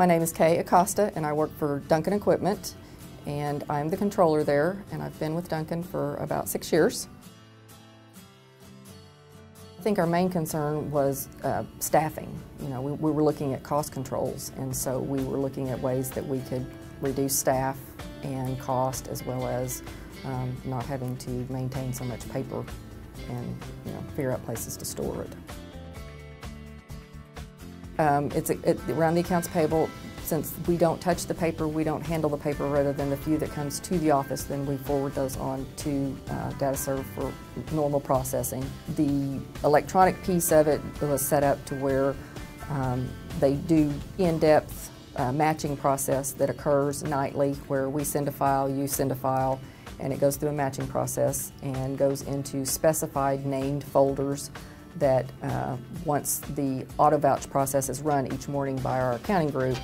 My name is Kay Acosta and I work for Duncan Equipment, and I'm the controller there, and I've been with Duncan for about 6 years. I think our main concern was staffing. We were looking at cost controls, and so we were looking at ways that we could reduce staff and cost, as well as not having to maintain so much paper and figure out places to store it. Around the accounts payable, since we don't touch the paper, we don't handle the paper, rather than the few that comes to the office, then we forward those on to DataServe for normal processing. The electronic piece of it was set up to where they do in-depth matching process that occurs nightly, where we send a file, you send a file, and it goes through a matching process and goes into specified named folders that once the auto vouch process is run each morning by our accounting group,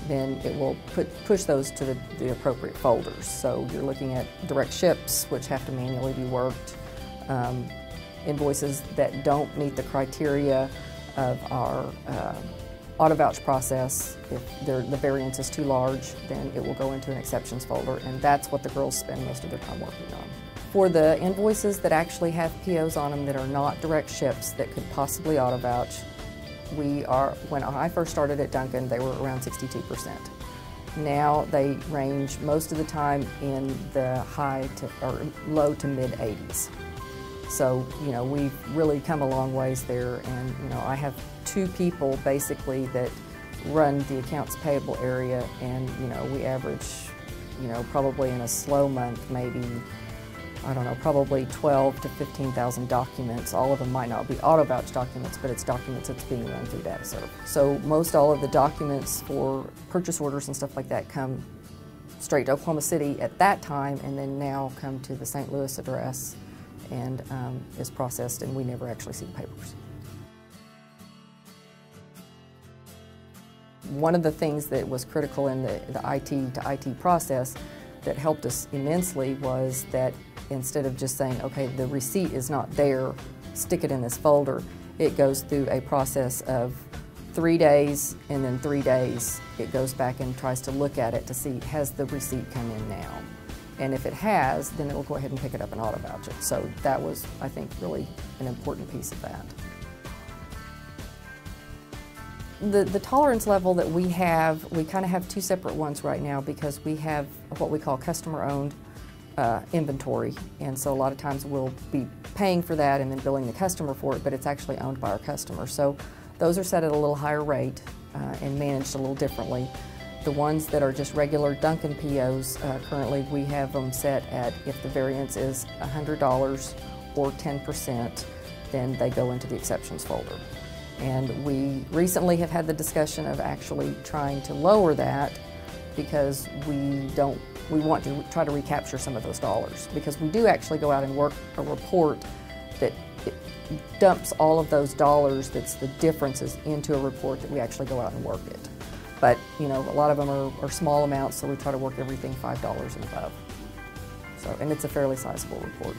then it will push those to the appropriate folders. So you're looking at direct ships, which have to manually be worked, invoices that don't meet the criteria of our auto vouch process. If the variance is too large, then it will go into an exceptions folder, and that's what the girls spend most of their time working on. For the invoices that actually have POs on them that are not direct ships that could possibly auto vouch, when I first started at Duncan, they were around 62%. Now they range most of the time in the low to mid 80s. So, we've really come a long ways there, and, I have 2 people basically that run the accounts payable area, and, we average, probably in a slow month, maybe, I don't know, probably 12 to 15,000 documents. All of them might not be auto vouch documents, but it's documents that's being run through DataServe. So most all of the documents for purchase orders and stuff like that come straight to Oklahoma City at that time, and then now come to the St. Louis address and is processed, and we never actually see the papers. One of the things that was critical in the IT to IT process that helped us immensely was that instead of just saying, okay, the receipt is not there, stick it in this folder, it goes through a process of 3 days, and then 3 days it goes back and tries to look at it to see, has the receipt come in now? And if it has, then it'll go ahead and pick it up and auto vouch it. So that was, I think, really an important piece of that. The tolerance level that we kind of have 2 separate ones right now, because we have what we call customer-owned inventory, and so a lot of times we'll be paying for that and then billing the customer for it, but it's actually owned by our customer. So those are set at a little higher rate and managed a little differently. The ones that are just regular Duncan POs, currently we have them set at, if the variance is $100 or 10%, then they go into the exceptions folder. And we recently have had the discussion of actually trying to lower that, because we want to try to recapture some of those dollars, because we do actually go out and work a report that dumps all of those dollars, that's the differences, into a report that we actually go out and work it. But a lot of them are small amounts, so we try to work everything $5 and above. And it's a fairly sizable report.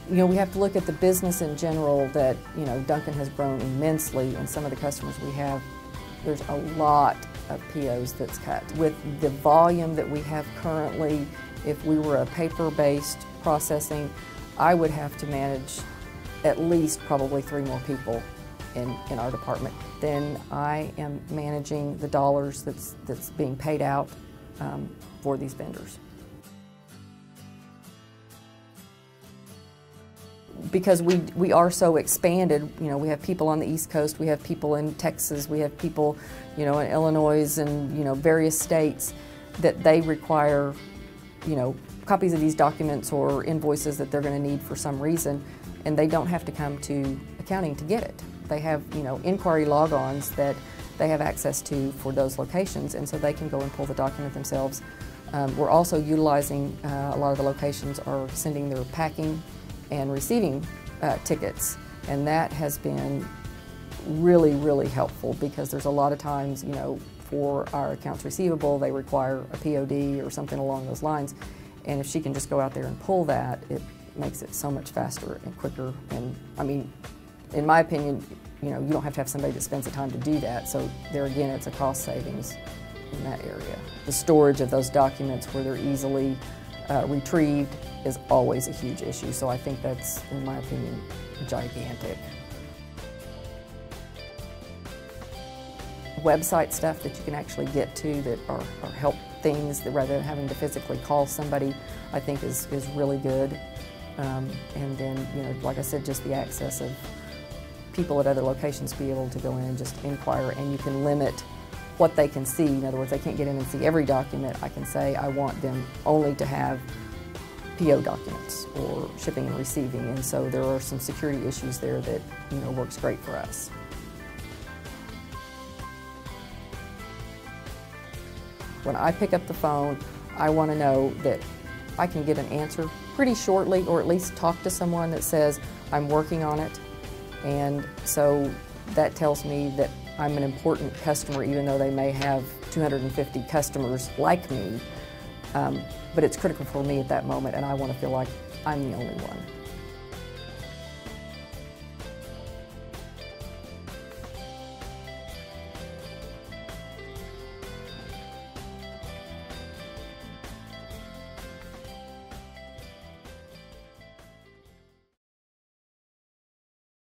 We have to look at the business in general, that, Duncan has grown immensely, and some of the customers we have, there's a lot of POs that's cut. With the volume that we have currently, if we were a paper-based processing, I would have to manage at least probably 3 more people in our department. Then I am managing the dollars that's being paid out for these vendors. Because we are so expanded, we have people on the East Coast, we have people in Texas, we have people, in Illinois and, various states, that they require, copies of these documents or invoices that they're going to need for some reason, and they don't have to come to accounting to get it. They have, inquiry logons that they have access to for those locations, and so they can go and pull the document themselves. We're also utilizing, a lot of the locations are sending their packing and receiving tickets, and that has been really, really helpful, because there's a lot of times, for our accounts receivable, they require a POD or something along those lines, and if she can just go out there and pull that, it makes it so much faster and quicker. And I mean, in my opinion, you don't have to have somebody that spends the time to do that. So there again, it's a cost savings in that area. The storage of those documents where they're easily retrieved is always a huge issue. So I think that's, in my opinion, gigantic. Website stuff that you can actually get to that are help things that rather than having to physically call somebody, I think is really good. And then, like I said, just the access of people at other locations be able to go in and just inquire, and you can limit what they can see. In other words, they can't get in and see every document. I can say I want them only to have PO documents or shipping and receiving, and so there are some security issues there that works great for us. When I pick up the phone, I want to know that I can get an answer pretty shortly, or at least talk to someone that says, I'm working on it. And so that tells me that I'm an important customer, even though they may have 250 customers like me. But it's critical for me at that moment, and I want to feel like I'm the only one.